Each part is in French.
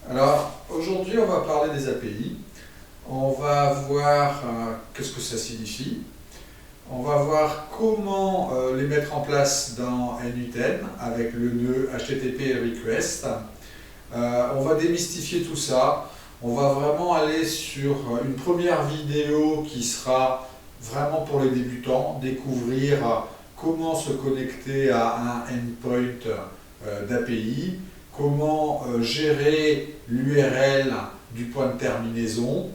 Alors, aujourd'hui, on va parler des API. On va voir qu'est-ce que ça signifie. On va voir comment les mettre en place dans n8n avec le nœud HTTP request. On va démystifier tout ça. On va vraiment aller sur une première vidéo qui sera vraiment pour les débutants, découvrir comment se connecter à un endpoint d'API, comment gérer l'URL du point de terminaison.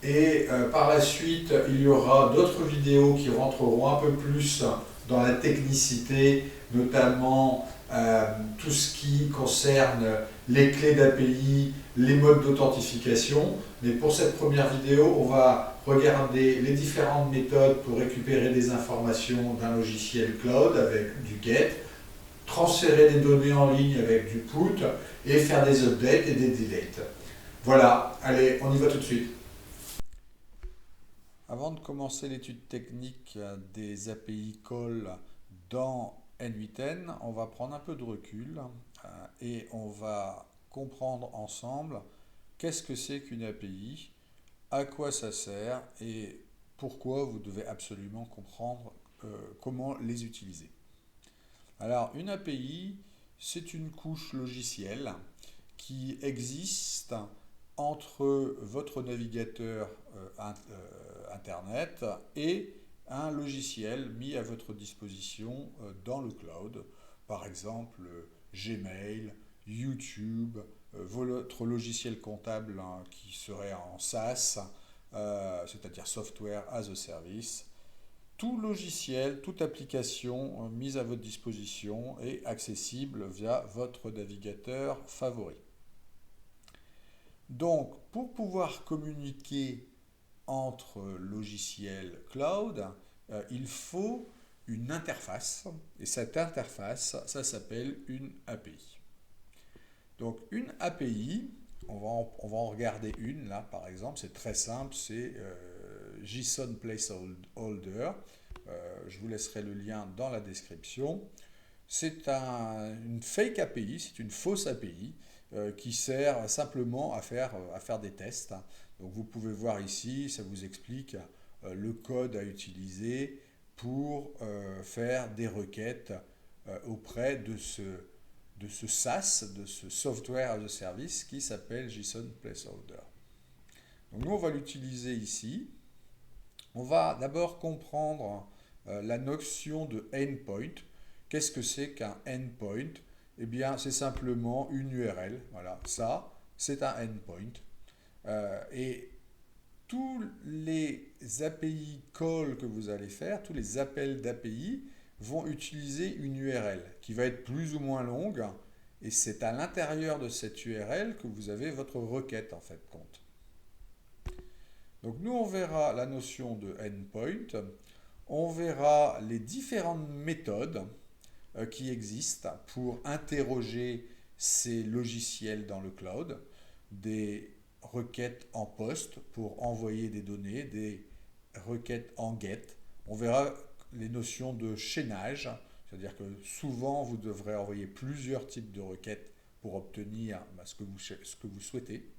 Et par la suite, il y aura d'autres vidéos qui rentreront un peu plus dans la technicité, notamment tout ce qui concerne les clés d'API, les modes d'authentification. Mais pour cette première vidéo, on va regarder les différentes méthodes pour récupérer des informations d'un logiciel cloud avec du GET, transférer des données en ligne avec du PUT et faire des updates et des deletes. Voilà, allez, on y va tout de suite. Avant de commencer l'étude technique des API call dans n8n, on va prendre un peu de recul et on va comprendre ensemble qu'est-ce que c'est qu'une API, à quoi ça sert et pourquoi vous devez absolument comprendre comment les utiliser. Alors, une API, c'est une couche logicielle qui existe entre votre navigateur Internet et un logiciel mis à votre disposition dans le cloud, par exemple Gmail, YouTube, votre logiciel comptable qui serait en SaaS, c'est-à-dire Software as a Service. Tout logiciel, toute application mise à votre disposition est accessible via votre navigateur favori. Donc, pour pouvoir communiquer entre logiciels cloud, il faut une interface. Et cette interface, ça s'appelle une API. Donc, une API, on va en regarder une là, par exemple, c'est très simple, c'est JSON Placeholder. Je vous laisserai le lien dans la description. C'est une fake API, c'est une fausse API qui sert simplement à faire des tests. Donc vous pouvez voir ici, ça vous explique le code à utiliser pour faire des requêtes auprès de ce SaaS, de ce Software as a Service qui s'appelle JSON Placeholder. Donc nous, on va l'utiliser ici. On va d'abord comprendre la notion de endpoint. Qu'est-ce que c'est qu'un endpoint? Eh bien, c'est simplement une URL. Voilà, ça, c'est un endpoint. Et tous les API call que vous allez faire, tous les appels d'API vont utiliser une URL qui va être plus ou moins longue. Et c'est à l'intérieur de cette URL que vous avez votre requête en fait compte. Donc nous, on verra la notion de endpoint. On verra les différentes méthodes qui existent pour interroger ces logiciels dans le cloud, des requêtes en post pour envoyer des données, des requêtes en get. On verra les notions de chaînage, c'est-à-dire que souvent vous devrez envoyer plusieurs types de requêtes pour obtenir ce que vous souhaitez.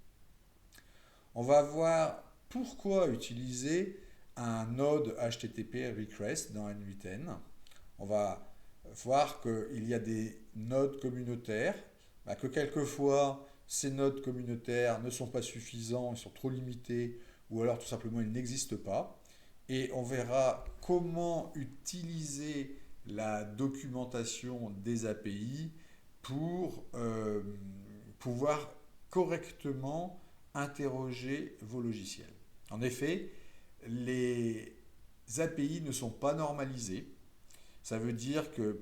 On va voir pourquoi utiliser un node HTTP request dans n8n. On va voir qu'il y a des nodes communautaires, que quelquefois ces nodes communautaires ne sont pas suffisants, ils sont trop limités, ou alors tout simplement ils n'existent pas. Et on verra comment utiliser la documentation des API pour pouvoir correctement interroger vos logiciels. En effet, les API ne sont pas normalisées. Ça veut dire que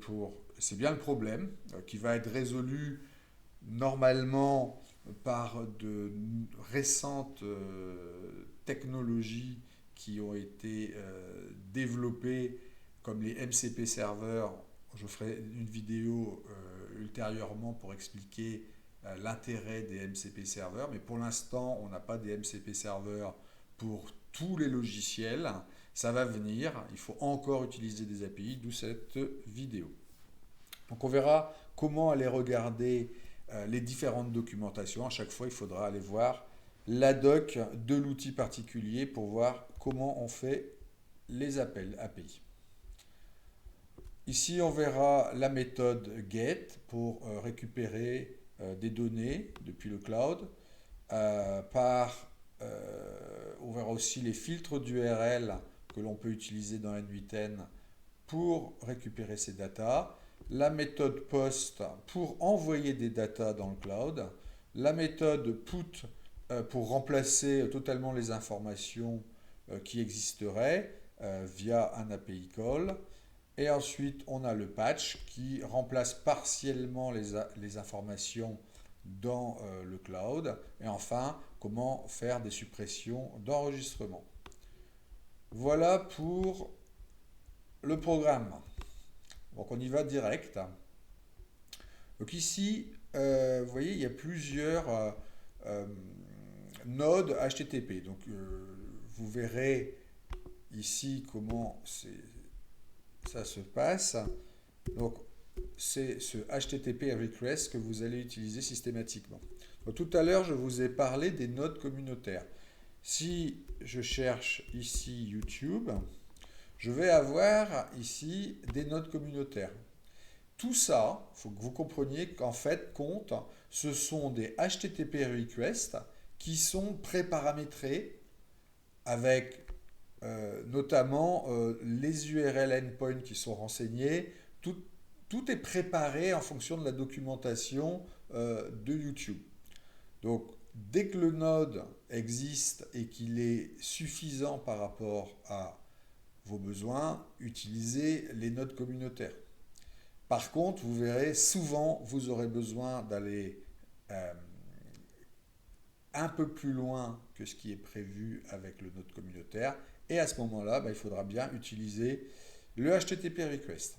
c'est bien le problème qui va être résolu normalement par de récentes technologies qui ont été développées comme les MCP serveurs. Je ferai une vidéo ultérieurement pour expliquer l'intérêt des MCP serveurs, mais pour l'instant, on n'a pas des MCP serveurs pour tous les logiciels. Ça va venir, il faut encore utiliser des API, d'où cette vidéo. Donc on verra comment aller regarder les différentes documentations. À chaque fois, il faudra aller voir la doc de l'outil particulier pour voir comment on fait les appels API. Ici, on verra la méthode GET pour récupérer des données depuis le cloud. On verra aussi les filtres d'URL que l'on peut utiliser dans N8N pour récupérer ces datas. La méthode POST pour envoyer des datas dans le cloud. La méthode PUT pour remplacer totalement les informations qui existeraient via un API call. Et ensuite, on a le patch qui remplace partiellement les informations dans le cloud. Et enfin, comment faire des suppressions d'enregistrement. Voilà pour le programme. Donc on y va direct. Donc ici, vous voyez, il y a plusieurs nodes HTTP. Donc vous verrez ici comment ça se passe. Donc c'est ce HTTP request que vous allez utiliser systématiquement. Donc, tout à l'heure, je vous ai parlé des nodes communautaires. Si je cherche ici YouTube, je vais avoir ici des nodes communautaires. Tout ça, il faut que vous compreniez qu'en fait, compte, ce sont des HTTP requests qui sont préparamétrés avec notamment les URL endpoints qui sont renseignés. Tout est préparé en fonction de la documentation de YouTube. Donc, dès que le node existe et qu'il est suffisant par rapport à vos besoins, utilisez les nodes communautaires. Par contre, vous verrez, souvent, vous aurez besoin d'aller un peu plus loin que ce qui est prévu avec le node communautaire. Et à ce moment-là, il faudra bien utiliser le HTTP request.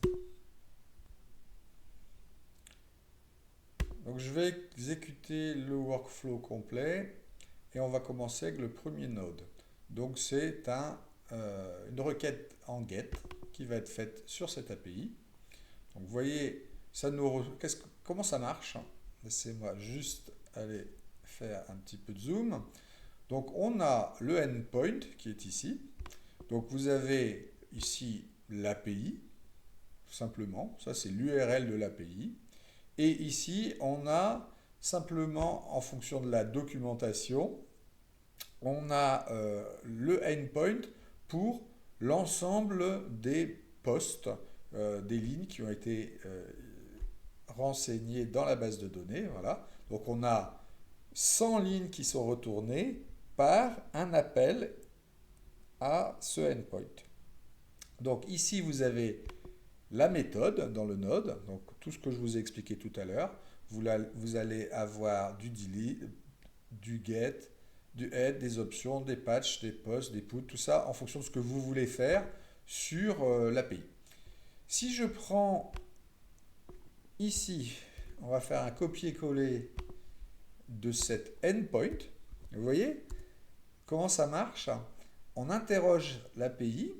Donc je vais exécuter le workflow complet et on va commencer avec le premier node. Donc c'est une requête en GET qui va être faite sur cette API. Donc vous voyez, comment ça marche? Laissez-moi juste aller faire un petit peu de zoom. Donc on a le endpoint qui est ici. Donc vous avez ici l'API, tout simplement. Ça c'est l'URL de l'API. Et ici on a simplement en fonction de la documentation, on a le endpoint pour l'ensemble des postes, des lignes qui ont été renseignées dans la base de données. Voilà. Donc on a 100 lignes qui sont retournées par un appel à ce endpoint. Donc ici, vous avez la méthode dans le node, donc tout ce que je vous ai expliqué tout à l'heure. Vous allez avoir du delete, du get, du add, des options, des patchs, des posts, des puts, tout ça en fonction de ce que vous voulez faire sur l'API. Si je prends ici, on va faire un copier-coller de cet endpoint. Vous voyez comment ça marche? On interroge l'API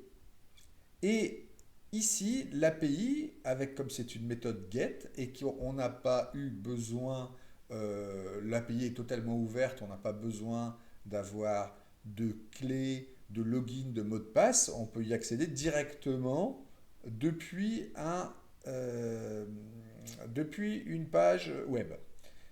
et ici l'API, comme c'est une méthode get et qu'on n'a pas eu besoin, l'API est totalement ouverte, on n'a pas besoin d'avoir de clés, de login, de mot de passe, on peut y accéder directement depuis une page web.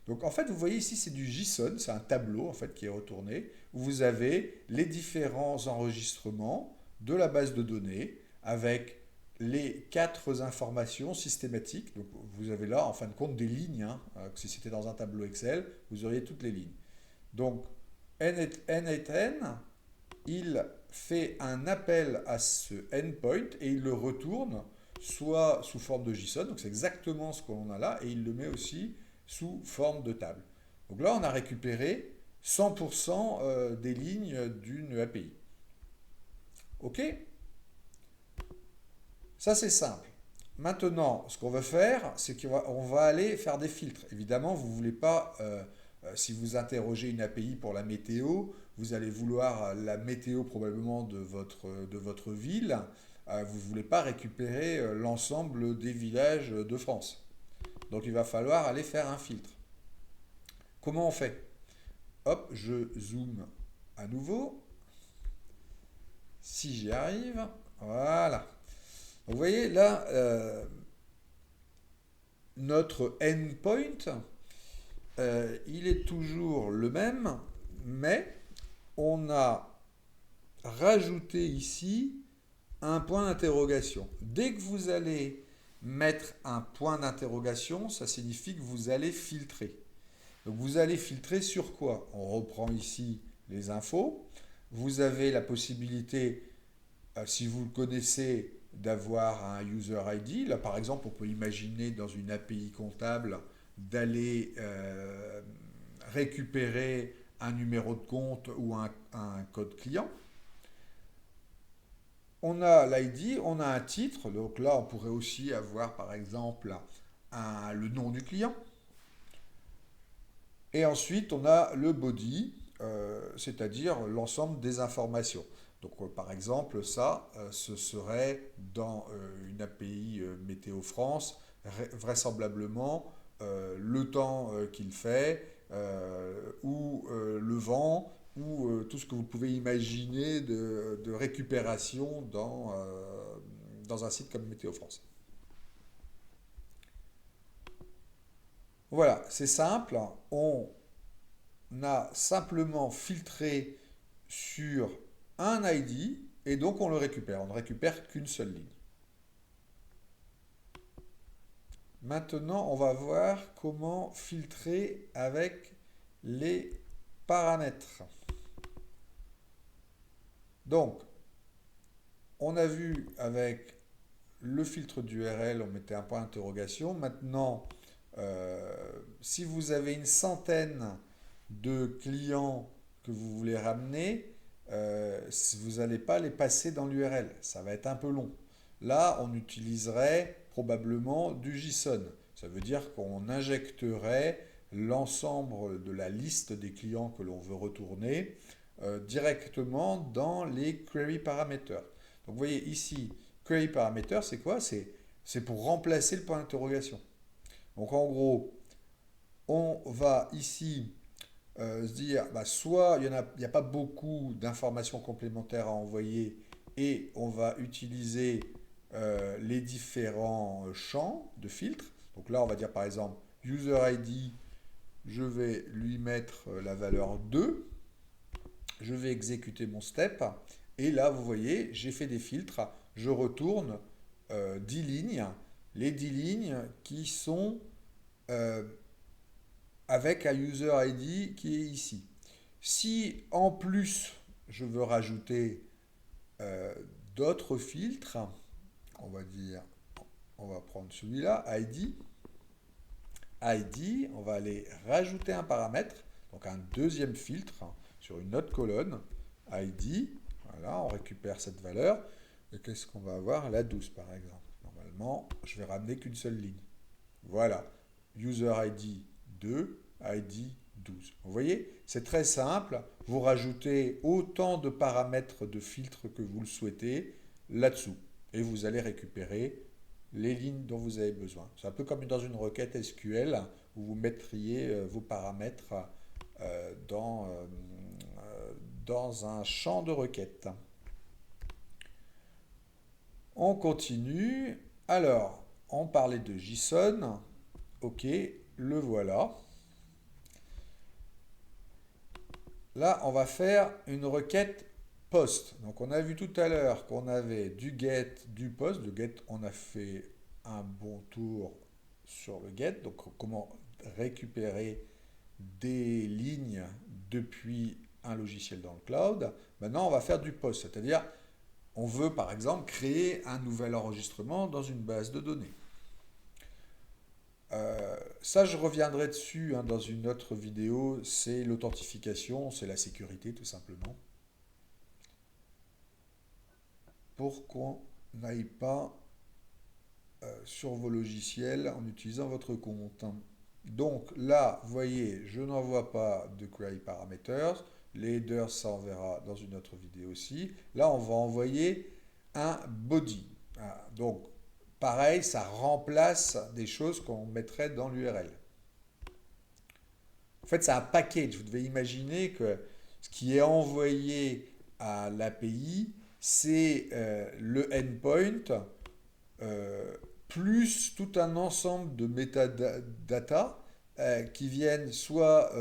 Donc en fait, vous voyez ici, c'est du JSON, c'est un tableau en fait qui est retourné, où vous avez les différents enregistrements de la base de données avec les 4 informations systématiques. Donc vous avez là, en fin de compte, des lignes. Si c'était dans un tableau Excel, vous auriez toutes les lignes. Donc N8N, il fait un appel à ce endpoint et il le retourne soit sous forme de JSON, donc c'est exactement ce qu'on a là, et il le met aussi sous forme de table. Donc là, on a récupéré 100% des lignes d'une API. OK? Ça, c'est simple. Maintenant, ce qu'on va faire, c'est qu'on va aller faire des filtres. Évidemment, vous ne voulez pas, si vous interrogez une API pour la météo, vous allez vouloir la météo probablement de votre ville. Vous ne voulez pas récupérer l'ensemble des villages de France. Donc il va falloir aller faire un filtre. comment on fait? Hop, je zoome à nouveau. Si j'y arrive, voilà. Donc, vous voyez là, notre endpoint, il est toujours le même, mais on a rajouté ici un point d'interrogation. Dès que vous allez mettre un point d'interrogation, ça signifie que vous allez filtrer. Donc vous allez filtrer sur quoi? On reprend ici les infos. Vous avez la possibilité, si vous le connaissez, d'avoir un user ID. Là, par exemple, on peut imaginer dans une API comptable d'aller récupérer un numéro de compte ou un code client. On a l'ID, on a un titre. Donc là, on pourrait aussi avoir, par exemple, le nom du client. Et ensuite, on a le body, c'est-à-dire l'ensemble des informations. Donc, par exemple, ça, ce serait dans une API Météo France, vraisemblablement le temps qu'il fait, ou le vent, ou tout ce que vous pouvez imaginer de récupération dans un site comme Météo France. Voilà, c'est simple. On a simplement filtré sur un ID et donc on le récupère. On ne récupère qu'une seule ligne. Maintenant, on va voir comment filtrer avec les paramètres. Donc, on a vu avec le filtre d'URL, on mettait un point d'interrogation. Maintenant, si vous avez une centaine de clients que vous voulez ramener, vous n'allez pas les passer dans l'URL. Ça va être un peu long. Là, on utiliserait probablement du JSON. Ça veut dire qu'on injecterait l'ensemble de la liste des clients que l'on veut retourner directement dans les query parameters. Donc vous voyez ici, query parameter, c'est quoi? C'est pour remplacer le point d'interrogation. Donc en gros, on va ici se dire, bah, soit il n'y a pas beaucoup d'informations complémentaires à envoyer et on va utiliser les différents champs de filtre. Donc là, on va dire par exemple user ID, je vais lui mettre la valeur 2, je vais exécuter mon step et là, vous voyez, j'ai fait des filtres, je retourne 10 lignes, les 10 lignes qui sont euh, avec un user ID qui est ici. Si en plus je veux rajouter euh, d'autres filtres, on va dire, on va prendre celui-là, ID. ID, on va aller rajouter un paramètre, donc un deuxième filtre sur une autre colonne, ID. Voilà, on récupère cette valeur. Et qu'est-ce qu'on va avoir? La 12 par exemple. Normalement, je vais ramener qu'une seule ligne. Voilà, user ID 2, ID 12. Vous voyez, c'est très simple. Vous rajoutez autant de paramètres de filtre que vous le souhaitez là-dessous. Et vous allez récupérer les lignes dont vous avez besoin. C'est un peu comme dans une requête SQL où vous mettriez vos paramètres dans un champ de requête. On continue. Alors, on parlait de JSON. Ok, le voilà. Là, on va faire une requête post. Donc, on a vu tout à l'heure qu'on avait du get, du post. Le get, on a fait un bon tour sur le get. Donc, comment récupérer des lignes depuis un logiciel dans le cloud. Maintenant, on va faire du post, c'est-à-dire on veut par exemple créer un nouvel enregistrement dans une base de données. Ça, je reviendrai dessus dans une autre vidéo, c'est l'authentification, c'est la sécurité tout simplement. Pour qu'on n'aille pas sur vos logiciels en utilisant votre compte. Donc là, vous voyez, je n'envoie pas de query parameters. Les headers, ça on verra dans une autre vidéo aussi. Là, on va envoyer un body. Voilà. Donc, pareil, ça remplace des choses qu'on mettrait dans l'URL. En fait, c'est un package. Vous devez imaginer que ce qui est envoyé à l'API, c'est le endpoint euh, plus tout un ensemble de metadata qui viennent soit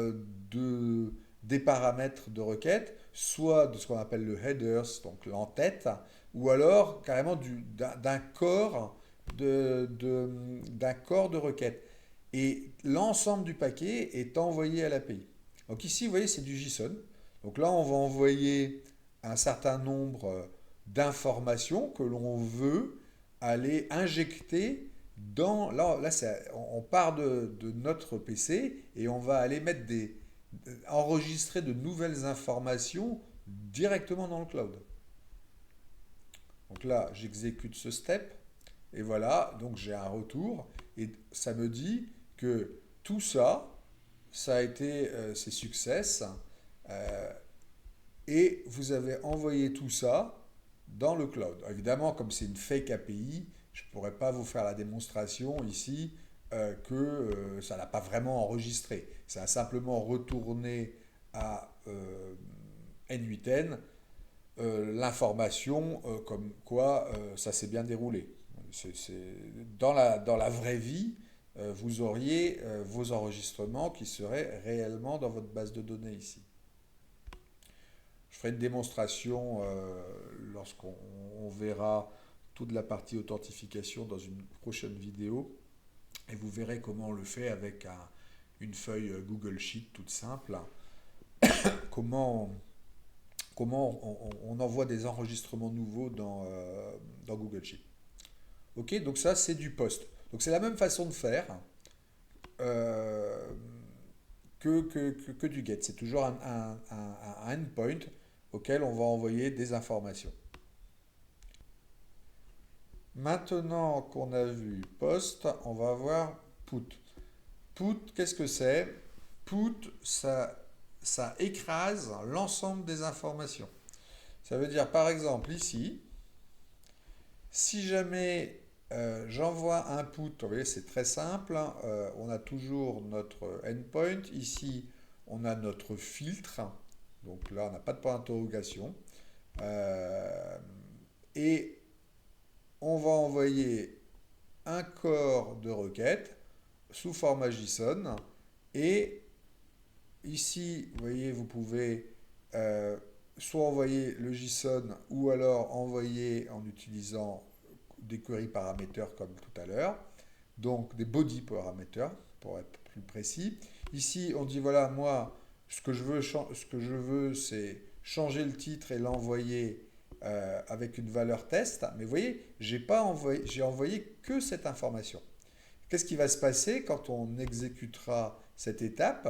des paramètres de requête, soit de ce qu'on appelle le headers, donc l'entête, ou alors carrément d'un corps d'un corps de requête. Et l'ensemble du paquet est envoyé à l'API. Donc ici, vous voyez, c'est du JSON. Donc là, on va envoyer un certain nombre d'informations que l'on veut aller injecter dans... Là on part de notre PC et on va aller enregistrer de nouvelles informations directement dans le cloud. Donc là, j'exécute ce step et voilà, donc j'ai un retour et ça me dit que tout ça, ça a été c'est success euh, et vous avez envoyé tout ça dans le cloud. Évidemment, comme c'est une fake API, je ne pourrais pas vous faire la démonstration ici que ça n'a pas vraiment enregistré. Ça a simplement retourné à N8N l'information comme quoi ça s'est bien déroulé. Dans la vraie vie, vous auriez vos enregistrements qui seraient réellement dans votre base de données ici. Je ferai une démonstration lorsqu'on verra toute la partie authentification dans une prochaine vidéo et vous verrez comment on le fait avec une feuille Google Sheet toute simple. Comment, comment on envoie des enregistrements nouveaux dans Google Sheet. Ok, donc ça c'est du post. Donc c'est la même façon de faire euh, que du get. C'est toujours un endpoint auquel on va envoyer des informations. Maintenant qu'on a vu post, on va voir put. Put, qu'est-ce que c'est? Put, ça écrase l'ensemble des informations. Ça veut dire par exemple ici, si jamais j'envoie un put, vous voyez c'est très simple, hein, on a toujours notre endpoint, ici on a notre filtre, donc là on n'a pas de point d'interrogation, euh, et on va envoyer un corps de requête sous format JSON. Et ici, vous voyez, vous pouvez soit envoyer le JSON ou alors envoyer en utilisant des query parameters comme tout à l'heure. Donc des body parameters pour être plus précis. Ici, on dit voilà, moi, ce que je veux c'est changer le titre et l'envoyer avec une valeur test. Mais vous voyez, j'ai envoyé que cette information. Qu'est-ce qui va se passer quand on exécutera cette étape?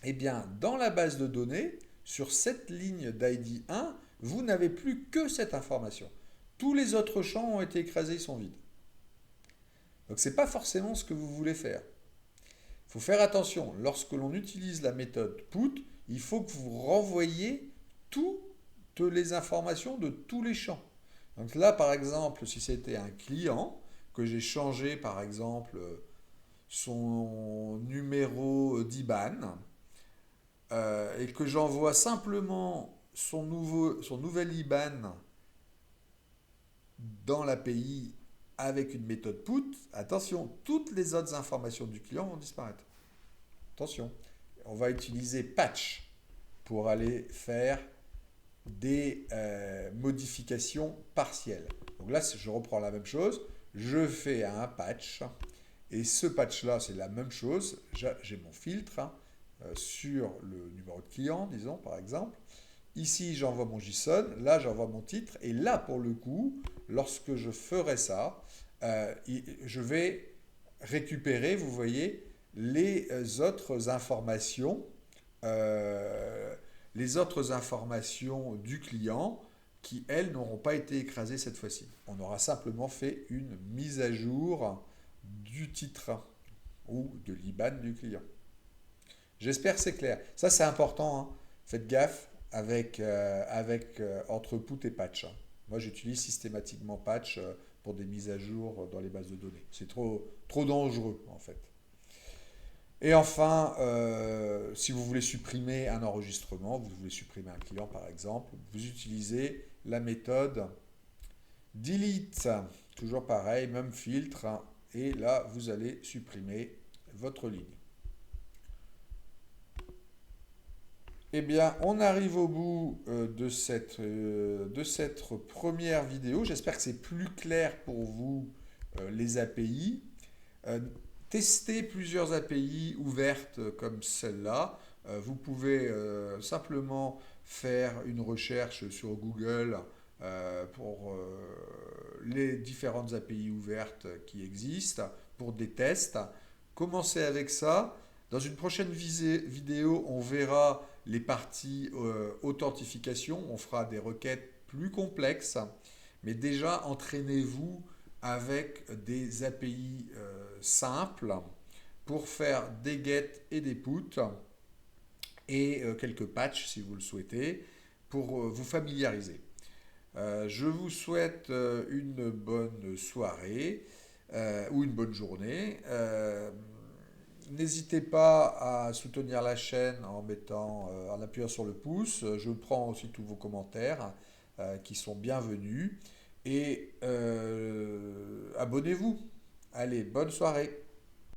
Eh bien, dans la base de données, sur cette ligne d'ID 1, vous n'avez plus que cette information. Tous les autres champs ont été écrasés, ils sont vides. Donc, ce n'est pas forcément ce que vous voulez faire. Il faut faire attention, lorsque l'on utilise la méthode put, il faut que vous renvoyiez toutes les informations de tous les champs. Donc là, par exemple, si c'était un client, que j'ai changé, par exemple, son numéro d'IBAN, et que j'envoie simplement son nouvel IBAN dans l'API avec une méthode put, attention, toutes les autres informations du client vont disparaître. Attention, on va utiliser patch pour aller faire des modifications partielles. Donc là, je reprends la même chose, je fais un patch, et ce patch-là, c'est la même chose, j'ai mon filtre sur le numéro de client, disons par exemple. Ici, j'envoie mon JSON, là, j'envoie mon titre, et là, pour le coup, lorsque je ferai ça, je vais récupérer, vous voyez, euh, les autres informations du client qui, elles, n'auront pas été écrasées cette fois-ci. On aura simplement fait une mise à jour du titre ou de l'IBAN du client. J'espère que c'est clair. Ça, c'est important, hein. Faites gaffe avec entre put et patch, hein. Moi, j'utilise systématiquement patch pour des mises à jour dans les bases de données. C'est trop dangereux, en fait. Et enfin, si vous voulez supprimer un enregistrement, vous voulez supprimer un client par exemple, vous utilisez la méthode delete. Toujours pareil, même filtre, hein, et là, vous allez supprimer votre ligne. Eh bien, on arrive au bout de cette première vidéo. J'espère que c'est plus clair pour vous les API. Euh, Testez plusieurs API ouvertes comme celle-là. Vous pouvez simplement faire une recherche sur Google pour les différentes API ouvertes qui existent, pour des tests. Commencez avec ça. Dans une prochaine vidéo, on verra les parties authentification. On fera des requêtes plus complexes. Mais déjà, entraînez-vous avec des API simples pour faire des get et des put et quelques patchs si vous le souhaitez pour vous familiariser. Je vous souhaite une bonne soirée ou une bonne journée. N'hésitez pas à soutenir la chaîne en appuyant sur le pouce. Je prends aussi tous vos commentaires qui sont bienvenus. Et abonnez-vous. Allez, bonne soirée.